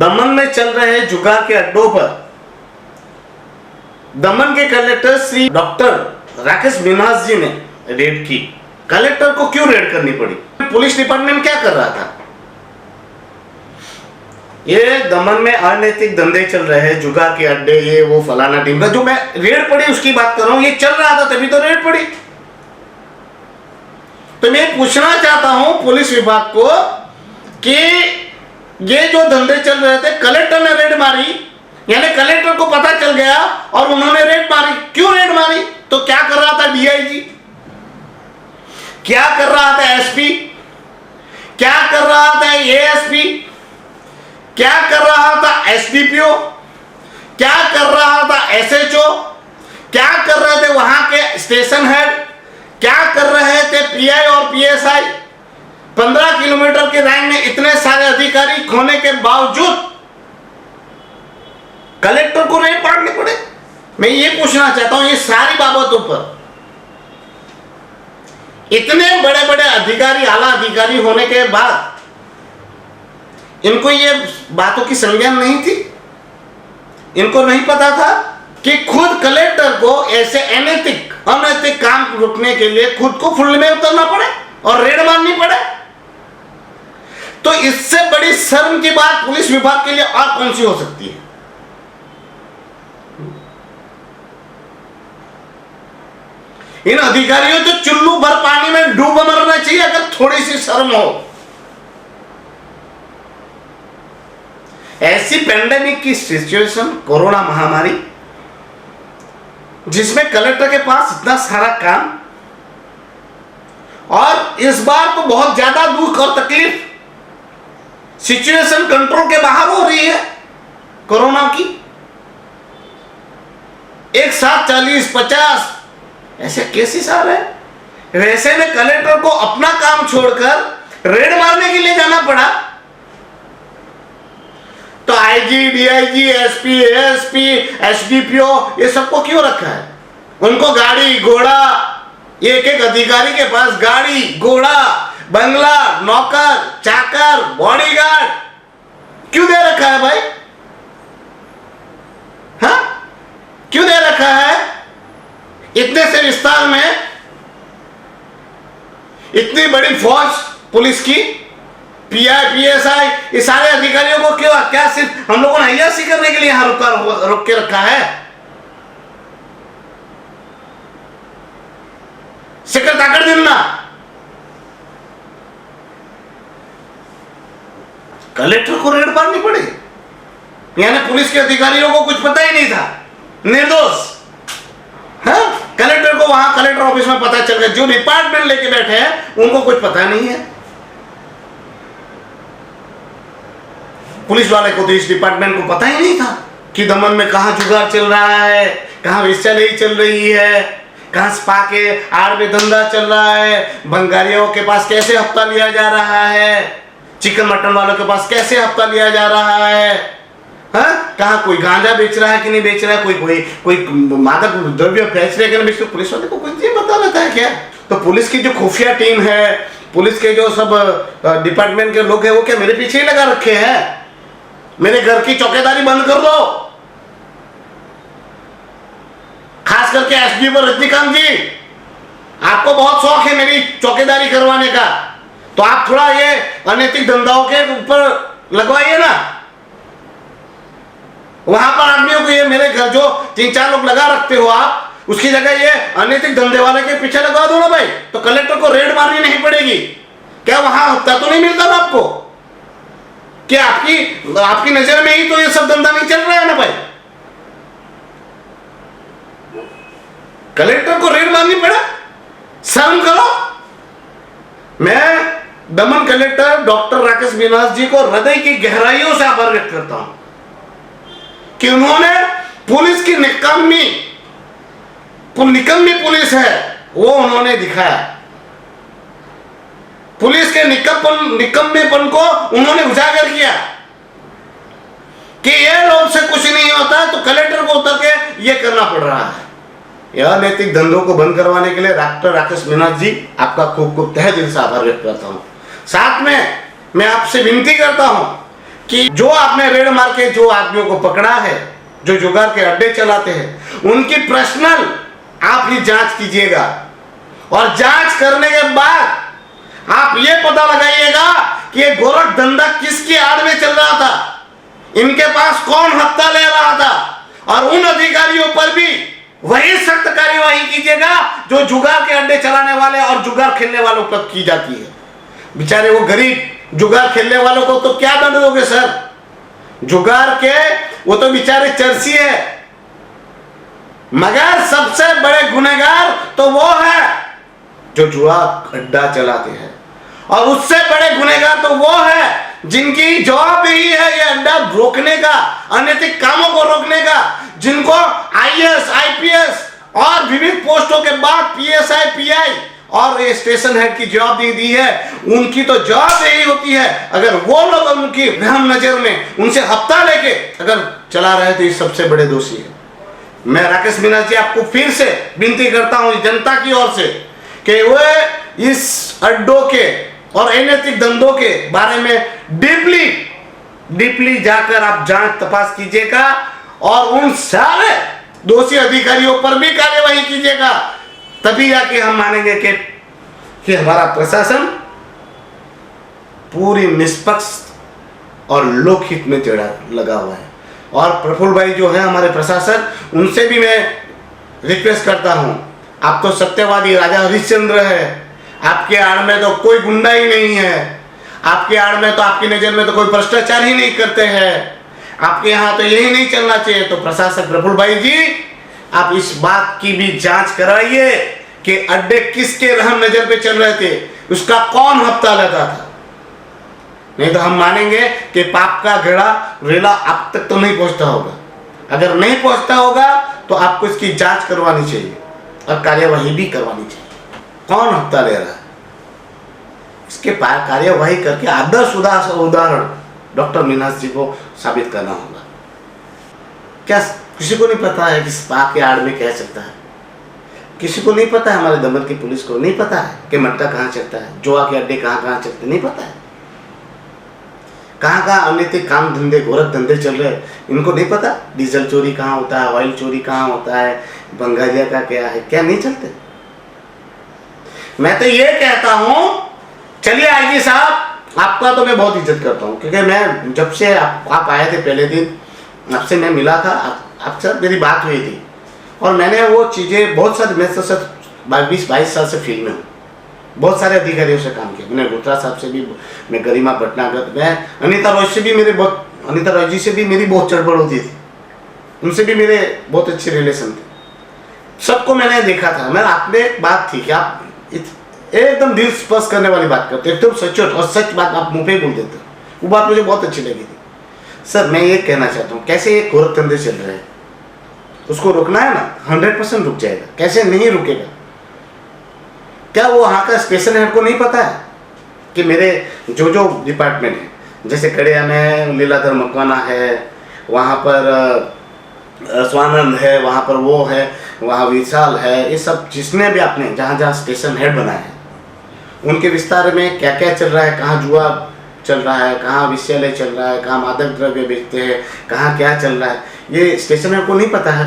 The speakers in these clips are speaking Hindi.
दमन में चल रहे जुगाड़ के अड्डों पर दमन के कलेक्टर श्री डॉक्टर राकेश मिन्हास जी ने रेड की। कलेक्टर को क्यों रेड करनी पड़ी? पुलिस डिपार्टमेंट क्या कर रहा था? ये दमन में अनैतिक धंधे चल रहे हैं, जुगाड़ के अड्डे, ये वो फलाना टीम का, जो मैं रेड पड़ी उसकी बात कर रहा हूं। ये चल रहा था तभी तो रेड पड़ी। तो मैं पूछना चाहता हूं पुलिस विभाग को कि ये जो धंधे चल रहे थे, कलेक्टर ने रेड मारी, यानी कलेक्टर को पता चल गया और उन्होंने रेड मारी। क्यों रेड मारी? तो क्या कर रहा था डीआईजी, क्या कर रहा था एसपी, क्या कर रहा था एएसपी, क्या कर रहा था एसडीपीओ, क्या कर रहा था एसएचओ, क्या कर रहे थे वहां के स्टेशन हेड, क्या कर रहे थे पीआई और पीएसआई। 15 किलोमीटर के लाइन में इतने सारे अधिकारी होने के बावजूद कलेक्टर को रेड मारने पड़े। मैं ये पूछना चाहता हूं, ये सारी बाबतों पर इतने बड़े बड़े अधिकारी, आला अधिकारी होने के बाद इनको ये बातों की संज्ञान नहीं थी? इनको नहीं पता था कि खुद कलेक्टर को ऐसे अनैतिक काम रोकने के लिए खुद को फील्ड में उतरना पड़े और रेड मारनी पड़े? तो इससे बड़ी शर्म की बात पुलिस विभाग के लिए और कौन सी हो सकती है? इन अधिकारियों तो चुल्लू भर पानी में डूब मरना चाहिए अगर थोड़ी सी शर्म हो। ऐसी पेंडेमिक की सिचुएशन, कोरोना महामारी, जिसमें कलेक्टर के पास इतना सारा काम, और इस बार तो बहुत ज्यादा दुख और तकलीफ, सिचुएशन कंट्रोल के बाहर हो रही है कोरोना की। एक साथ 40-50 ऐसे केसेस आ रहे हैं। वैसे में कलेक्टर को अपना काम छोड़कर रेड मारने के लिए जाना पड़ा। तो IG, DIG, SP, ASP, SDPO, ये सबको क्यों रखा है? उनको गाड़ी घोड़ा, एक एक अधिकारी के पास गाड़ी घोड़ा, बंगला, नौकर चाकर, बॉडीगार्ड क्यों दे रखा है भाई? हाँ, क्यों दे रखा है? इतने से विस्तार में इतनी बड़ी फौज पुलिस की, पीआई, पीएसआई, ये सारे अधिकारियों को क्यों, क्या सिर्फ हम लोगों ने अय्यासी करने के लिए यहां रोक के रखा है? शिकर ताकड़ देना। कलेक्टर को रेड मारनी पड़ी, यानी पुलिस के अधिकारियों को कुछ पता ही नहीं था, निर्दोष। हाँ, कलेक्टर को वहां कलेक्टर ऑफिस में पता चल गया, जो डिपार्टमेंट लेके बैठे हैं उनको कुछ पता नहीं है। पुलिस वाले को तो इस डिपार्टमेंट को पता ही नहीं था कि दमन में कहां जुगाड़ चल रहा है, कहां वेश्यालय चल रही है, कहां स्पा के आड़ में धंधा चल रहा है, बंगालियों के पास कैसे हफ्ता लिया जा रहा है, चिकन मटन वालों के पास कैसे हफ्ता लिया जा रहा है। हाँ, कहां कोई गांजा बेच रहा है कि नहीं बेच रहा है, कोई मादक द्रव्य बेच रहा है कि नहीं बेच रहा है। पुलिस वाले को कुछ नहीं पता रहता है क्या? तो पुलिस की जो खुफिया टीम है, पुलिस के जो सब डिपार्टमेंट के लोग हैं, वो क्या मेरे पीछे ही लगा रखे हैं? मेरे घर की चौकीदारी बंद कर दो। खास करके एसपी पर रजनीकांत जी, आपको बहुत शौक है मेरी चौकीदारी करवाने का, तो आप थोड़ा ये अनैतिक धंधाओं के ऊपर लगवाइए ना। वहां पर आदमियों को, ये मेरे घर जो 3-4 लोग लगा रखते हो आप, उसकी जगह ये अनैतिक धंधे वाले के पीछे लगा दो ना भाई, तो कलेक्टर को रेड मारनी नहीं पड़ेगी। क्या वहां हफ्ता तो नहीं मिलता ना आपको? क्या आपकी नजर में ही तो ये सब धंधा नहीं चल रहा है ना भाई? कलेक्टर को रेड मारनी पड़ा? शर्म करो। मैं दमन कलेक्टर डॉक्टर राकेश मिन्हास जी को हृदय की गहराइयों से आभार व्यक्त करता हूं कि उन्होंने पुलिस की निकम्मी पुलिस है वो उन्होंने दिखाया। पुलिस के निकम्मेपन को उन्होंने उजागर किया कि ये लोग से कुछ नहीं होता, तो कलेक्टर को उतर के ये करना पड़ रहा है। यह नैतिक धंधों को बंद करवाने के लिए डॉक्टर राकेश मिन्हास जी, आपका खूब खूब तहे दिल से आभार व्यक्त करता हूं। साथ में मैं आपसे विनती करता हूं कि जो आपने रेड मार के जो आदमियों को पकड़ा है, जो जुगाड़ के अड्डे चलाते हैं, उनकी पर्सनल आप ही जांच कीजिएगा और जांच करने के बाद आप ये पता लगाइएगा कि ये गोरख धंधा किसकी आड़ में चल रहा था, इनके पास कौन हफ्ता ले रहा था, और उन अधिकारियों पर भी वही सख्त कार्यवाही कीजिएगा जो जुगाड़ के अड्डे चलाने वाले और जुगाड़ खेलने वालों पर की जाती है। बेचारे वो गरीब जुगाड़ खेलने वालों को तो क्या दंड दोगे सर? जुगाड़ के वो तो बेचारे चर्सी है, मगर सबसे बड़े गुनहगार तो वो है जो जुआ अड्डा चलाते हैं, और उससे बड़े गुनहगार तो वो है जिनकी जवाब यही है ये अड्डा रोकने का, अनैतिक कामों को रोकने का, जिनको आईएएस, आईपीएस और विभिन्न पोस्टों के बाद पीएसआई, पीआई और ये स्टेशन हेड की जवाबदेही दी है, उनकी तो जवाब यही होती है। अगर वो लोग उनकी रहम नजर में उनसे हफ्ता लेके अगर चला रहे तो ये सबसे बड़े दोषी है। मैं राकेश मीना जी आपको फिर से विनती करता हूं जनता की ओर से कि वे इस अड्डों के और अनैतिक धंधों के बारे में डीपली जाकर आप जांच तपास कीजिएगा और उन सारे दोषी अधिकारियों पर भी कार्यवाही कीजिएगा, तभी आके हम मानेंगे कि हमारा प्रशासन पूरी निष्पक्ष और लोकहित में जड़ा लगा हुआ है। और प्रफुल्ल भाई जो है हमारे प्रशासक, उनसे भी मैं रिक्वेस्ट करता हूं, आप तो सत्यवादी राजा हरिश्चंद्र है, आपके आड़ में तो कोई गुंडा ही नहीं है, आपके आड़ में तो आपकी नजर में तो कोई भ्रष्टाचार ही नहीं करते हैं, आपके यहाँ तो यही नहीं चलना चाहिए। तो प्रशासक प्रफुल्ल भाई जी, आप इस बात की भी जांच कराइए कि अड्डे किसके रहम नजर पे चल रहे थे, उसका कौन हफ्ता लगा था, नहीं तो हम मानेंगे कि पाप का घड़ा रेला आप तक तो नहीं पहुंचता होगा। अगर नहीं पहुंचता होगा तो आपको इसकी जांच करवानी चाहिए और कार्यवाही भी करवानी चाहिए। कौन हफ्ता ले रहा है इसके कार्यवाही करके आदर्श उदाहरण डॉक्टर मीनास जी को साबित करना होगा। क्या किसी को नहीं पता है कि स्पा के आड़ में क्या चलता है? किसी को नहीं पता है, हमारे दमन की पुलिस को नहीं पता है कि मटका कहाँ चलता है, जुआ के अड्डे कहाँ कहाँ चलते, नहीं पता है। कहाँ कहाँ अनैतिक काम धंधे, गोरख धंधे चल रहे हैं, इनको नहीं पता। डीजल चोरी कहाँ होता है, ऑयल चोरी कहाँ होता है, बंगालिया का क्या है, क्या नहीं चलते। मैं तो ये कहता हूँ, चलिए आईजी साहब, आपका तो मैं बहुत इज्जत करता हूँ, क्योंकि मैं जब से आप आए थे पहले दिन आपसे मैं मिला था, आपसे मेरी बात हुई थी और मैंने वो चीज़ें बहुत सारी, मैं तो सर 20-22 साल से फील्ड में हूँ, बहुत सारे अधिकारियों से काम किया मैंने, गुप्ता साहब से भी, मैं गरिमा भटनागर, मैं अनिता रॉय से भी अनिता रॉय जी से भी मेरी बहुत चढ़बड़ होती थी, उनसे भी मेरे बहुत अच्छे रिलेशन थे, सबको मैंने देखा था। मैं आपने एक बात थी कि आप एकदम दिल स्पर्श करने वाली बात करते, एकदम सचोट और सच बात आप मुंह पे बोल देते, वो बात मुझे बहुत अच्छी लगी थी। सर मैं ये कहना चाहता हूँ, कैसे ये गोरख धंधे चल रहे हैं, उसको रोकना है ना, 100% रुक जाएगा। कैसे नहीं रुकेगा? क्या वो वहाँ का स्टेशन हेड को नहीं पता है कि मेरे जो डिपार्टमेंट है, जैसे कड़िया में लीलाधर मकवाना है, वहाँ पर स्वानंद है, वहाँ पर वो है, वहाँ विशाल है, ये सब जिसने भी आपने जहाँ जहाँ स्टेशन हेड बनाए हैं उनके विस्तार में क्या क्या चल रहा है, कहाँ जुआ चल रहा है, कहाँ विषयालय चल रहा है, कहाँ मादक द्रव्य बेचते हैं, कहाँ क्या चल रहा है, ये स्टेशन हेड को नहीं पता है।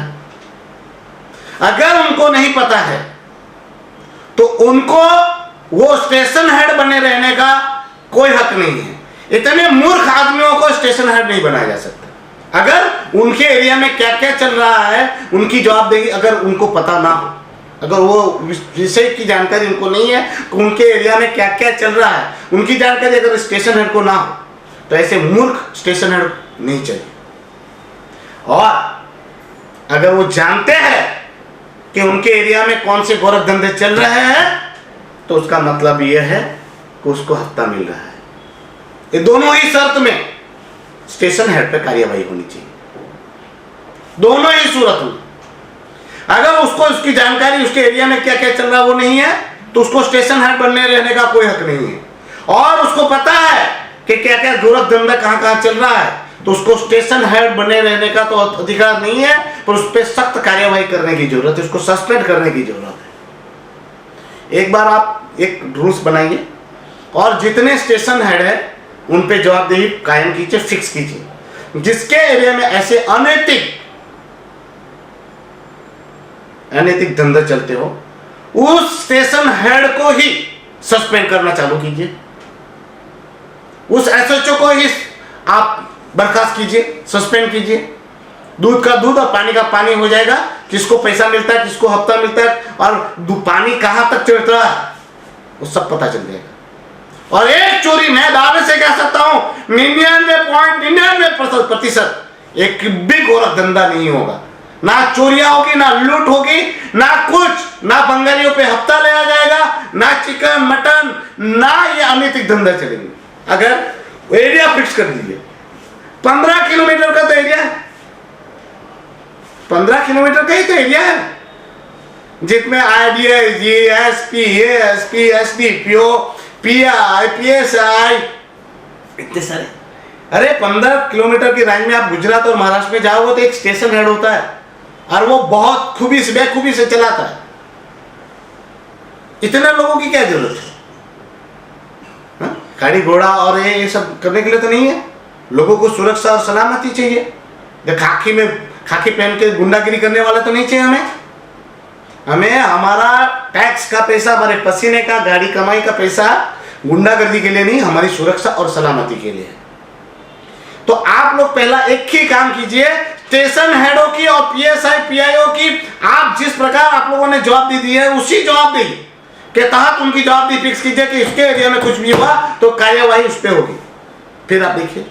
अगर उनको नहीं पता है तो उनको वो स्टेशन हेड बने रहने का कोई हक नहीं है। इतने मूर्ख आदमियों को स्टेशन हेड नहीं बनाया जा सकता। अगर उनके एरिया में क्या क्या चल रहा है उनकी जवाबदेही अगर उनको पता ना हो, अगर वो विषय की जानकारी उनको नहीं है कि उनके एरिया में क्या क्या चल रहा है, उनकी जानकारी अगर स्टेशन हेड को ना हो, तो ऐसे मूर्ख स्टेशन हेड नहीं चाहिए। और अगर वो जानते हैं कि उनके एरिया में कौन से गोरख धंधे चल रहे हैं, तो उसका मतलब यह है कि उसको हफ्ता मिल रहा है। ये दोनों ही शर्त में स्टेशन हेड पे कार्यवाही होनी चाहिए, दोनों ही सूरत में। अगर उसको उसकी जानकारी उसके एरिया में क्या क्या चल रहा है वो नहीं है, तो उसको स्टेशन हेड बनने रहने का कोई हक नहीं है। और उसको पता है कि क्या क्या गोरख धंधा कहाँ कहाँ चल रहा है, तो उसको स्टेशन हेड बने रहने का तो अधिकार नहीं है, पर उस पर सख्त कार्यवाही करने की जरूरत है, उसको सस्पेंड करने की जरूरत है। एक बार आप एक रूल्स बनाइए और जितने स्टेशन हेड है उन पे जवाबदेही कायम कीजिए, फिक्स कीजिए। जिसके एरिया में ऐसे अनैतिक धंधे चलते हो, उस स्टेशन हेड को ही सस्पेंड करना चालू कीजिए, उस एसएचओ को ही आप बर्खास्त कीजिए, सस्पेंड कीजिए। दूध का दूध और पानी का पानी हो जाएगा। किसको पैसा मिलता है, किसको हफ्ता मिलता है, और पानी कहां तक चढ़ रहा है, वो सब पता चल जाएगा। और एक चोरी मैं दावे से कह सकता हूं 99.99% एक भी गोरख धंधा नहीं होगा। ना चोरियां होगी, ना लूट होगी, ना कुछ, ना बंगालियों पे हफ्ता लिया जाएगा, ना चिकन मटन, ना ये अनैतिक धंधा चलेंगे। अगर एरिया फिक्स कर दीजिए, 15 किलोमीटर का तो एरिया है, 15 किलोमीटर का ही तो एरिया है, जिसमें IDS, GSP, ASP, SDPO, PI, PSI, इतने सारे। अरे 15 किलोमीटर की रेंज में आप गुजरात और महाराष्ट्र में जाओगे तो एक स्टेशन हेड होता है, और वो बहुत खूबी से, बेखूबी से चलाता है। इतने लोगों की क्या जरूरत है? गाड़ी घोड़ा और ये सब करने के लिए तो नहीं है। लोगों को सुरक्षा और सलामती चाहिए। खाकी पहन के गुंडागिरी करने वाला तो नहीं चाहिए हमें हमारा टैक्स का पैसा, हमारे पसीने का, गाड़ी कमाई का पैसा गुंडागर्दी के लिए नहीं, हमारी सुरक्षा और सलामती के लिए। तो आप लोग पहला एक ही काम कीजिए, स्टेशन हेडों की और PSI PIO की आप जिस प्रकार आप लोगों ने जवाबदेही दी है, उसी जवाबदेही के तहत उनकी जवाबदेही फिक्स कीजिए कि इसके एरिया में कुछ भी हुआ तो कार्यवाही उस पर होगी। फिर आप देखिए